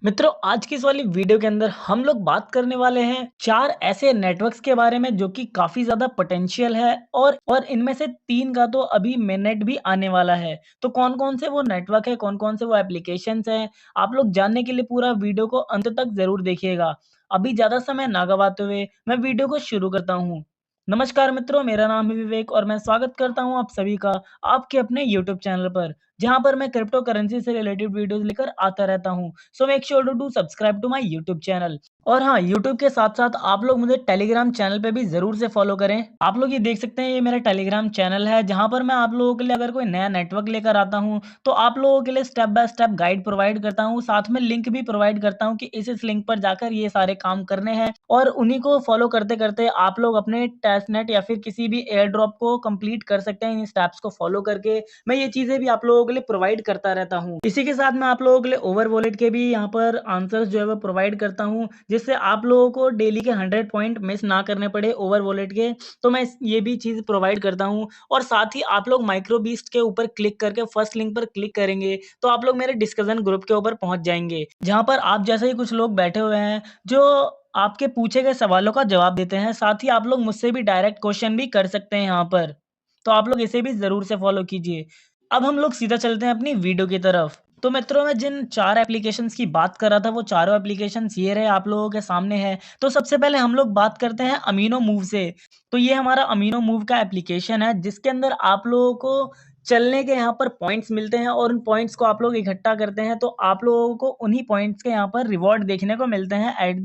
मित्रों, आज की इस वाली वीडियो के अंदर हम लोग बात करने वाले हैं 4 ऐसे नेटवर्क्स के बारे में जो कि काफ़ी ज़्यादा पोटेंशियल है और इनमें से 3 का तो अभी मेननेट भी आने वाला है। तो कौन-कौन से वो नेटवर्क है, कौन-कौन से वो एप्लीकेशंस हैं, आप लोग जानने के लिए पूरा वीडियो को अंत तक ज़रूर देखिएगा। अभी ज़्यादा समय ना गवाते हुए मैं वीडियो को शुरू करता हूँ। नमस्कार मित्रों, मेरा नाम है विवेक और मैं स्वागत करता हूँ आप सभी का आपके अपने यूट्यूब चैनल पर, जहाँ पर मैं क्रिप्टो करेंसी से रिलेटेड वीडियोज़ लेकर आता रहता हूँ। So make sure to do subscribe to my YouTube channel. और हाँ, यूट्यूब के साथ-साथ आप लोग मुझे टेलीग्राम चैनल पे भी ज़रूर से फॉलो करें। आप लोग ये देख सकते हैं, ये मेरा टेलीग्राम चैनल है, जहाँ पर मैं आप लोगों के लिए अगर कोई नया नेटवर्क लेकर आता हूँ, तो आप लोगों के लिए step by step guide provide करता हूँ। साथ में लिंक भी प्रोवाइड करता हूँ कि इस लिंक पर जाकर ये सारे काम करने हैं और उन्हीं को फॉलो करते-करते आप लोग अपने टेस्टनेट या फिर किसी भी एयर ड्रॉप को कंप्लीट कर सकते हैं इन स्टेप्स को फॉलो करके। मैं ये चीज़ें भी आप लोगों के लिए प्रोवाइड करता रहता हूँ। इसी के साथ मैं आप लोगों के लिए ओवर वॉलेट के भी यहाँ पर आंसर्स जो है वो प्रोवाइड करता हूँ, जिससे आप लोगों को डेली के 100 पॉइंट मिस ना करने पड़े ओवर वॉलेट के। तो मैं ये भी चीज़ प्रोवाइड करता हूँ और साथ ही आप लोग माइक्रो बीस्ट के ऊपर क्लिक करके फर्स्ट लिंक पर क्लिक करेंगे, तो आप लोग मेरे डिस्कशन ग्रुप के ऊपर पहुँच जाएँगे, जहाँ पर आप जैसे ही कुछ लोग बैठे हुए हैं, जो आपके पूछे गए सवालों का जवाब देते हैं। साथ ही आप लोग मुझसे भी डायरेक्ट क्वेश्चन भी कर सकते हैं यहाँ पर। तो आप लोग इसे भी ज़रूर से फ़ॉलो कीजिए। अब हम लोग सीधा चलते हैं अपनी वीडियो की तरफ। तो मित्रों, मैं जिन 4 एप्लीकेशंस की बात कर रहा था, वो चारों एप्लीकेशंस ये रहे आप लोगों के सामने हैं। तो सबसे पहले हम लोग बात करते हैं अमीनो मूव से। तो ये हमारा अमीनो मूव का एप्लीकेशन है, जिसके अंदर आप लोगों को चलने के यहाँ पर पॉइंट्स मिलते हैं और उन पॉइंट्स को आप लोग इकट्ठा करते हैं, तो आप लोगों को उन्हीं पॉइंट्स के यहाँ पर रिवॉर्ड देखने को मिलते हैं at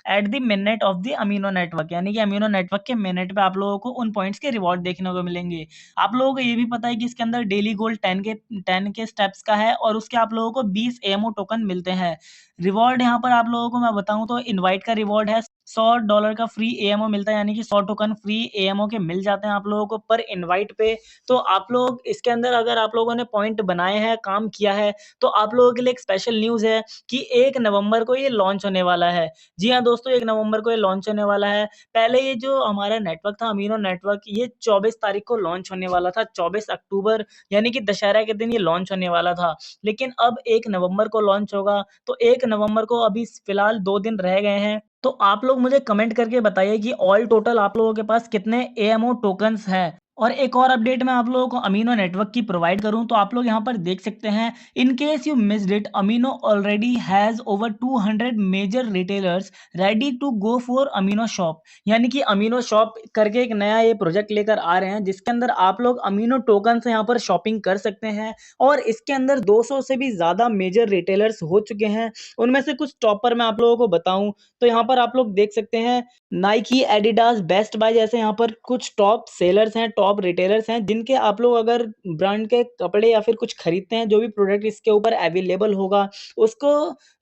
at the minute of the Amino network, यानी कि अमीनो नेटवर्क के मिनट पे आप लोगों को उन पॉइंट्स के रिवॉर्ड देखने को मिलेंगे। आप लोगों को ये भी पता है कि इसके अंदर डेली गोल 10 के स्टेप्स का है और उसके आप लोगों को 20 एएमओ टोकन मिलते हैं। रिवॉर्ड यहाँ पर आप लोगों को मैं बताऊँ तो इनवाइट का रिवॉर्ड है, $100 का फ्री एएमओ मिलता है, यानी कि 100 टोकन फ्री एएमओ के मिल जाते हैं आप लोगों को पर इनवाइट पे। तो आप लोग इसके अंदर अगर आप लोगों ने पॉइंट बनाए हैं, काम किया है, तो आप लोगों के लिए एक स्पेशल न्यूज़ है कि 1 नवंबर को ये लॉन्च होने वाला है। जी हाँ दोस्तों, 1 नवंबर को ये लॉन्च होने वाला है। पहले ये जो हमारा नेटवर्क था अमीनो नेटवर्क, ये 24 तारीख को लॉन्च होने वाला था, 24 अक्टूबर यानी कि दशहरा के दिन ये लॉन्च होने वाला था। लेकिन अब 1 नवंबर को लॉन्च होगा, तो 1 नवंबर को अभी फ़िलहाल 2 दिन रह गए हैं। तो आप लोग मुझे कमेंट करके बताइए कि ऑल टोटल आप लोगों के पास कितने एएमओ टोकन्स हैं। और एक और अपडेट मैं आप लोगों को अमीनो नेटवर्क की प्रोवाइड करूँ, तो आप लोग यहाँ पर देख सकते हैं, in case you missed it, Amino already has over 200 major retailers ready to go for Amino shop. यानी कि अमीनो शॉप करके एक नया ये प्रोजेक्ट लेकर आ रहे हैं, जिसके अंदर आप लोग अमीनो टोकन से यहाँ पर शॉपिंग कर सकते हैं और इसके अंदर 200 से भी ज़्यादा मेजर रिटेलर्स हो चुके हैं। उनमें से कुछ टॉपर मैं आप लोगों को बताऊँ, तो यहाँ पर आप लोग देख सकते हैं, नाइकी, एडिडास, बेस्ट बाय जैसे यहाँ पर कुछ टॉप सेलर्स हैं, टॉप रिटेलर्स हैं, जिनके आप लोग अगर ब्रांड के कपड़े या फिर कुछ खरीदते हैं, जो भी प्रोडक्ट इसके ऊपर अवेलेबल होगा, उसको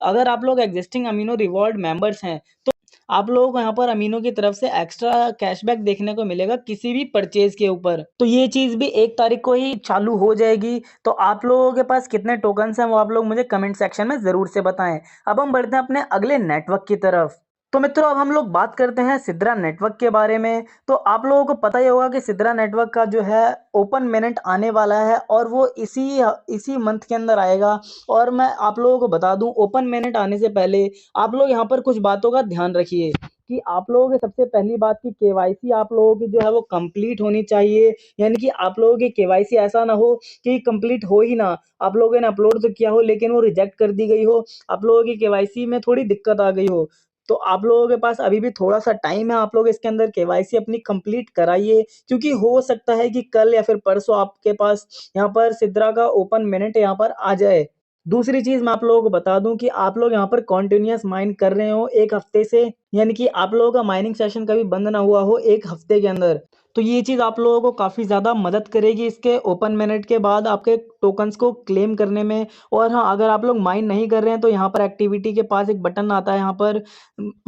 अगर आप लोग एक्जिस्टिंग अमीनो रिवॉर्ड मेंबर्स हैं, तो आप लोगों को यहाँ पर अमीनो की तरफ से एक्स्ट्रा कैशबैक देखने को मिलेगा किसी भी परचेज़ के ऊपर। तो ये चीज़ भी 1 तारीख को ही चालू हो जाएगी। तो आप लोगों के पास कितने टोकन्स हैं, वो आप लोग मुझे कमेंट सेक्शन में ज़रूर से बताएँ। अब हम बढ़ते हैं अपने अगले नेटवर्क की तरफ। तो मित्रों, अब हम लोग बात करते हैं सिद्रा नेटवर्क के बारे में। तो आप लोगों को पता ही होगा कि सिद्रा नेटवर्क का जो है ओपन मिनट आने वाला है और वो इसी मंथ के अंदर आएगा। और मैं आप लोगों को बता दूं, ओपन मिनट आने से पहले आप लोग यहाँ पर कुछ बातों का ध्यान रखिए कि आप लोगों की सबसे पहली बात की केवाईसी आप लोगों की जो है वो कंप्लीट होनी चाहिए। यानी कि आप लोगों की केवाईसी ऐसा ना हो कि कंप्लीट हो ही ना, आप लोगों ने अपलोड तो किया हो लेकिन वो रिजेक्ट कर दी गई हो, आप लोगों की केवाईसी में थोड़ी दिक्कत आ गई हो। तो आप लोगों के पास अभी भी थोड़ा-सा टाइम है, आप लोग इसके अंदर केवाईसी अपनी कंप्लीट कराइए, क्योंकि हो सकता है कि कल या फिर परसों आपके पास यहाँ पर सिद्रा का ओपन मिनट यहाँ पर आ जाए। दूसरी चीज़ मैं आप लोगों को बता दूँ कि आप लोग यहाँ पर कंटीन्यूअस माइन कर रहे हो 1 हफ्ते से, यानी कि आप लोगों का माइनिंग सेशन कभी बंद ना हुआ हो 1 हफ्ते के अंदर। तो ये चीज़ आप लोगों को काफ़ी ज़्यादा मदद करेगी इसके ओपन मिनट के बाद आपके टोकन्स को क्लेम करने में। और हाँ, अगर आप लोग माइन नहीं कर रहे हैं, तो यहाँ पर एक्टिविटी के पास एक बटन आता है, यहाँ पर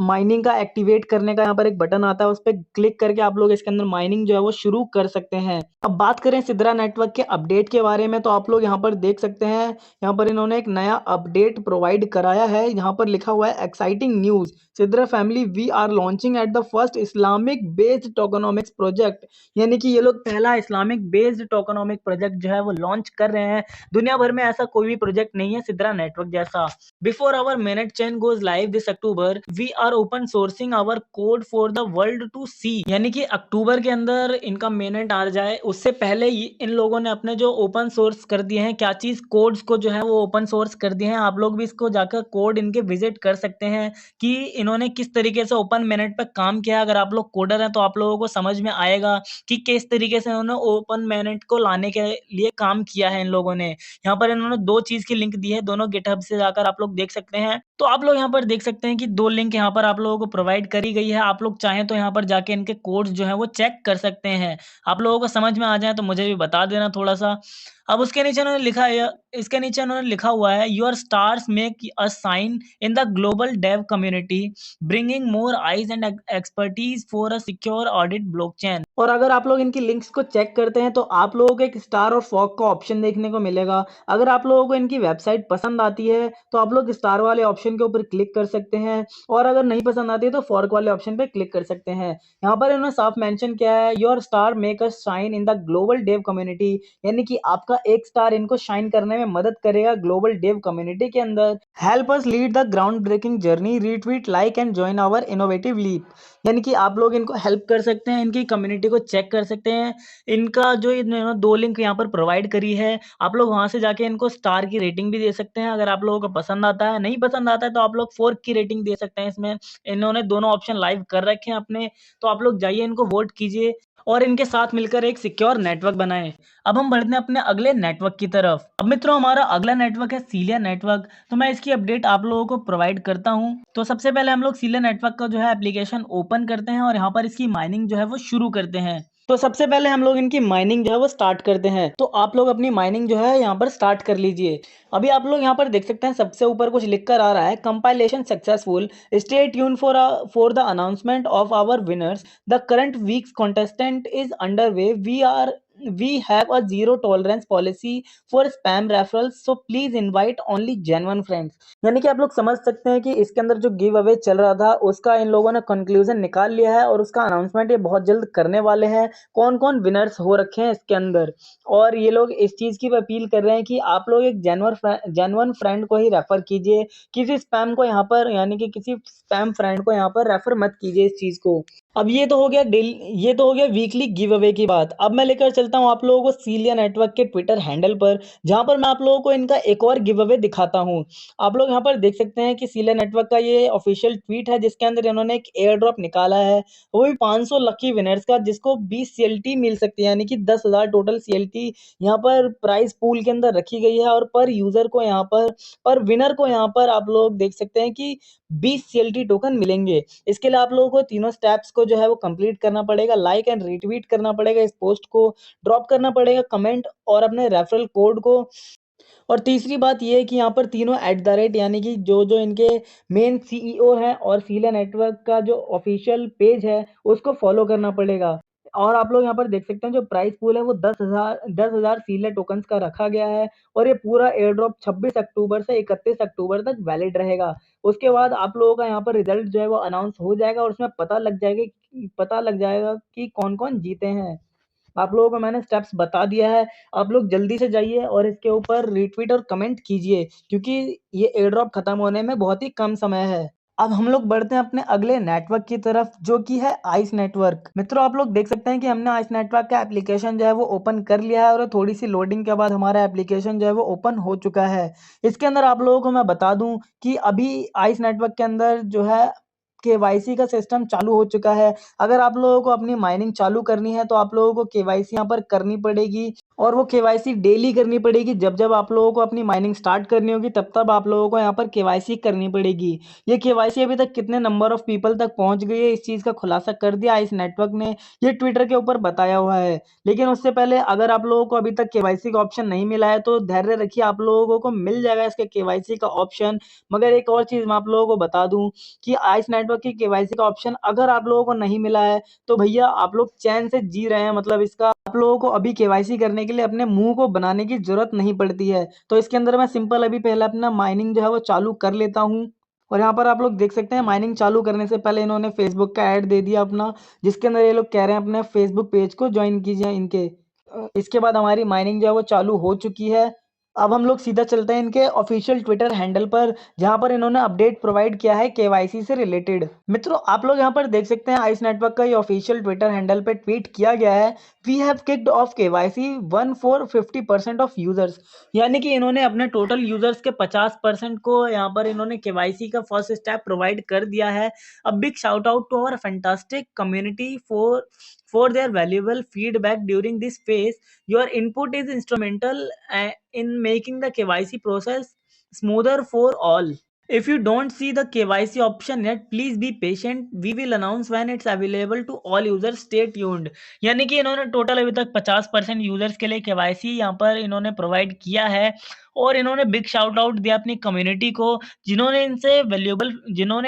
माइनिंग का एक्टिवेट करने का यहाँ पर एक बटन आता है, उस पे क्लिक करके आप लोग इसके अंदर माइनिंग जो है वो शुरू कर सकते हैं। अब बात करें सिद्रा नेटवर्क के अपडेट के बारे में, तो आप लोग यहाँ पर देख सकते हैं, यहाँ पर इन्होंने एक नया अपडेट प्रोवाइड कराया है। यहाँ पर लिखा हुआ है exciting news, Sidra family we are launching at the first Islamic based tokenomics project project, यानी कि ये लोग पहला इस्लामिक बेस्ड टोकनोमिक प्रोजेक्ट जो है वो लॉन्च कर रहे हैं। दुनिया भर में ऐसा कोई भी प्रोजेक्ट नहीं है सिद्रा नेटवर्क जैसा। Before our mainnet chain goes live this October, we are open sourcing our code for the world to see, यानी कि अक्टूबर के अंदर इनका मेनेट आ जाए उससे पहले ही इन लोगों ने अपने जो ओपन सोर्स कर दिए हैं, क्या चीज कोड्स को जो है वो ओपन सोर्स कर दिए हैं। आप लोग भी इसको जाकर कोड इनके विजिट कर सकते हैं कि इन्होंने किस तरीके से ओपन मेनेट पे काम किया। अगर आप लोग कोडर हैं तो आप लोगों को समझ में आएगा कि किस तरीके से इन्होंने ओपन मेनेट को लाने के लिए काम किया है इन लोगों ने। यहाँ पर इन्होंने दो चीज की लिंक दी है, दोनों गिटहब से जाकर आप लोग देख सकते हैं। तो आप लोग यहाँ पर देख सकते हैं कि दो लिंक यहाँ पर आप लोगों को प्रोवाइड करी गई है। आप लोग चाहें तो यहाँ पर जाके इनके कोड्स जो है वो चेक कर सकते हैं। आप लोगों को समझ में आ जाए तो मुझे भी बता देना थोड़ा सा। अब उसके नीचे उन्होंने लिखा है, इसके नीचे उन्होंने लिखा हुआ है, your stars make a sign in the global dev community, bringing more eyes and expertise for a secure audit blockchain. और अगर आप लोग इनकी लिंक्स को चेक करते हैं तो आप लोगों को एक स्टार और फॉग का ऑप्शन देखने को मिलेगा। अगर आप लोगों को इनकी वेबसाइट पसंद आती है तो आप लोग स्टार वाले ऑप्शन के ऊपर क्लिक कर सकते हैं, और अगर नहीं पसंद आती है तो फॉर्क वाले ऑप्शन पे क्लिक कर सकते हैं। यहाँ पर इन्होंने साफ मेंशन किया है, your star make us shine in the global dev community, यानी कि आपका एक स्टार इनको शाइन करने में मदद करेगा ग्लोबल डेव कम्युनिटी के अंदर। Help us lead the ground breaking journey, retweet like and join our innovative leap, यानी कि आप लोग इनको हेल्प कर सकते हैं, इनकी कम्युनिटी को चेक कर सकते हैं। इनका जो इन्होंने दो लिंक यहाँ पर प्रोवाइड करी है, आप लोग वहां से जाके इनको स्टार की रेटिंग भी दे सकते हैं। अगर आप लोगों को पसंद आता है, नहीं पसंद आता है तो आप लोग 4 की रेटिंग दे सकते हैं। इसमें इन्होंने दोनों ऑप्शन लाइव कर रखे हैं अपने, तो आप लोग जाइए इनको वोट कीजिए और इनके साथ मिलकर एक सिक्योर नेटवर्क बनाएं। अब हम बढ़ते हैं अपने अगले नेटवर्क की तरफ। अब मित्रों हमारा अगला नेटवर्क है सीलिया नेटवर्क। तो मैं इसकी अपडेट आप लोगों को प्रोवाइड करता हूं। तो सबसे पहले हम लोग सीलिया नेटवर्क का जो है एप्लीकेशन ओपन करते हैं और यहाँ पर इसकी माइनिंग जो है वो शुरू करते हैं। तो सबसे पहले हम लोग इनकी माइनिंग जो है वो स्टार्ट करते हैं। तो आप लोग अपनी माइनिंग जो है यहाँ पर स्टार्ट कर लीजिए। अभी आप लोग यहाँ पर देख सकते हैं सबसे ऊपर कुछ लिख कर आ रहा है, compilation successful, stay tune for the announcement of our winners, the current week's contestant is under way, we have a zero tolerance policy for spam referrals, so please invite only genuine friends. यानी कि आप लोग समझ सकते हैं कि इसके अंदर जो गिव अवे चल रहा था उसका इन लोगों ने कंक्लूजन निकाल लिया है और उसका अनाउंसमेंट ये बहुत जल्द करने वाले हैं, कौन कौन विनर्स हो रखे हैं इसके अंदर। और ये लोग इस चीज की अपील कर रहे हैं कि आप लोग एक जेन्युइन फ्रेंड को ही रेफर कीजिए, किसी स्पैम को यहाँ पर, यानी कि किसी स्पैम फ्रेंड को यहाँ पर रेफर मत कीजिए इस चीज को। अब ये तो हो गया वीकली गिव अवे की बात। अब मैं लेकर चलता हूँ आप लोगों को सीलिया नेटवर्क के ट्विटर हैंडल पर, जहां पर मैं आप लोगों को इनका एक और गिव अवे दिखाता हूँ। आप लोग यहाँ पर देख सकते हैं कि सीलिया नेटवर्क का ये ऑफिशियल ट्वीट है जिसके अंदर इन्होंने एक एयर ड्रॉप निकाला है, वो भी 500 लकी विनर्स का, जिसको 20 सीएलटी मिल सकती है, यानी कि 10,000 टोटल सीएलटी यहाँ पर प्राइस पूल के अंदर रखी गई है। और पर यूजर को यहाँ पर विनर को यहाँ पर आप लोग देख सकते हैं कि 20 सीएलटी टोकन मिलेंगे। इसके लिए आप लोगों को तीनों स्टेप्स को जो है वो कंप्लीट करना पड़ेगा, लाइक एंड रीट्वीट करना पड़ेगा इस पोस्ट को, ड्रॉप करना पड़ेगा कमेंट और अपने रेफरल कोड को। और तीसरी बात ये है कि यहाँ पर तीनों एट द रेट, यानी कि जो जो इनके मेन सीईओ हैं और सीलिया नेटवर्क का जो ऑफिशियल पेज है उसको फॉलो करना पड़ेगा। और आप लोग यहाँ पर देख सकते हैं जो प्राइस पूल है वो 10,000 सीलिया टोकन्स का रखा गया है, और ये पूरा एयर ड्रॉप 26 अक्टूबर से 31 अक्टूबर तक वैलिड रहेगा। उसके बाद आप लोगों का यहाँ पर रिजल्ट जो है वो अनाउंस हो जाएगा और उसमें पता लग जाएगा कि कौन कौन जीते हैं। आप लोगों को मैंने स्टेप्स बता दिया है, आप लोग जल्दी से जाइए और इसके ऊपर रीट्वीट और कमेंट कीजिए, क्योंकि ये एयर ड्रॉप खत्म होने में बहुत ही कम समय है। अब हम लोग बढ़ते हैं अपने अगले नेटवर्क की तरफ, जो कि है आइस नेटवर्क। मित्रों आप लोग देख सकते हैं कि हमने आइस नेटवर्क का एप्लीकेशन जो है वो ओपन कर लिया है, और थोड़ी सी लोडिंग के बाद हमारा एप्लीकेशन जो है वो ओपन हो चुका है। इसके अंदर आप लोगों को मैं बता दूं कि अभी आइस नेटवर्क के अंदर जो है केवाईसी का सिस्टम चालू हो चुका है। अगर आप लोगों को अपनी माइनिंग चालू करनी है तो आप लोगों को केवाईसी यहाँ पर करनी पड़ेगी, और वो केवाईसी डेली करनी पड़ेगी। जब जब आप लोगों को अपनी माइनिंग स्टार्ट करनी होगी तब तब आप लोगों को यहाँ पर केवाईसी करनी पड़ेगी। ये केवाईसी अभी तक कितने नंबर ऑफ पीपल तक पहुंच गई है, इस चीज़ का खुलासा कर दिया इस नेटवर्क ने, ये ट्विटर के ऊपर बताया हुआ है। लेकिन उससे पहले अगर आप लोगों को अभी तक केवाईसी का ऑप्शन नहीं मिला है तो धैर्य रखिए, आप लोगों को मिल जाएगा इसके केवाईसी का ऑप्शन। मगर एक और चीज़ मैं आप लोगों को बता दूं कि आइस नेटवर्क की केवाईसी का ऑप्शन अगर आप लोगों को नहीं मिला है तो भैया आप लोग चैन से जी रहे हैं, मतलब इसका आप लोगों को अभी केवाईसी करने के लिए अपने मुंह को बनाने की जरूरत नहीं पड़ती है। तो इसके अंदर मैं सिंपल अभी पहले अपना माइनिंग जो है वो चालू कर लेता हूँ। और यहाँ पर आप लोग देख सकते हैं माइनिंग चालू करने से पहले इन्होंने फेसबुक का ऐड दे दिया अपना, जिसके अंदर ये लोग कह रहे हैं अपने फेसबुक पेज को ज्वाइन कीजिए इनके। इसके बाद हमारी माइनिंग जो है वो चालू हो चुकी है। अब हम लोग सीधा चलते हैं इनके ऑफिशियल ट्विटर हैंडल पर, जहां पर इन्होंने अपडेट प्रोवाइड किया है केवाईसी से रिलेटेड। मित्रों आप लोग यहां पर देख सकते हैं आइस नेटवर्क का ये ऑफिशियल ट्विटर हैंडल पे ट्वीट किया गया है, we have kicked off KYC 1 for 50% off users. यानी कि इन्होंने अपने टोटल यूजर्स के 50% को यहाँ पर इन्होंने केवाईसी का फर्स्ट स्टेप प्रोवाइड कर दिया है। A big shout out to our fantastic community for their valuable feedback during this phase. Your input is instrumental in making the KYC process smoother for all. If you don't see the KYC option yet, please be patient. We will announce when it's available to all users. Stay tuned. यानी कि इन्होंने total अभी तक 50% users के लिए KYC यहाँ पर इन्होंने प्रोवाइड किया है, और इन्होंने बिग शाउट आउट दिया अपनी कम्युनिटी को, जिन्होंने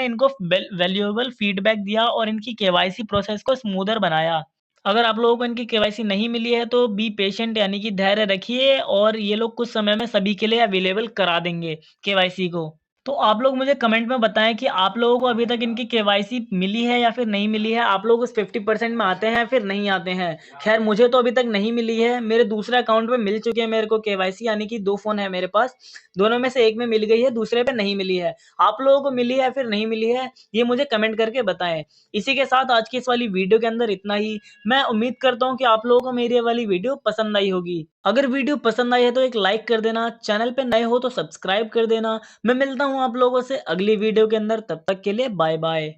इनको वैल्यूएबल फीडबैक दिया और इनकी केवाईसी प्रोसेस को स्मूदर बनाया। अगर आप लोगों को इनकी केवाईसी नहीं मिली है तो बी पेशेंट, यानी कि धैर्य रखिए, और ये लोग कुछ समय में सभी के लिए अवेलेबल करा देंगे केवाईसी को। तो आप लोग मुझे कमेंट में बताएं कि आप लोगों को अभी तक इनकी केवाईसी मिली है या फिर नहीं मिली है। आप लोग उस 50% में आते हैं फिर नहीं आते हैं। खैर मुझे तो अभी तक नहीं मिली है, मेरे दूसरे अकाउंट में मिल चुकी है मेरे को केवाईसी, यानी कि 2 फोन है मेरे पास, दोनों में से एक में मिल गई है, दूसरे पे नहीं मिली है। आप लोगों को मिली है या फिर नहीं मिली है, ये मुझे कमेंट करके बताएं। इसी के साथ आज की इस वाली वीडियो के अंदर इतना ही। मैं उम्मीद करता हूँ कि आप लोगों को मेरी ये वाली वीडियो पसंद आई होगी। अगर वीडियो पसंद आई है तो एक लाइक कर देना, चैनल पे नए हो तो सब्सक्राइब कर देना। मैं मिलता हूँ आप लोगों से अगली वीडियो के अंदर, तब तक के लिए बाय बाय।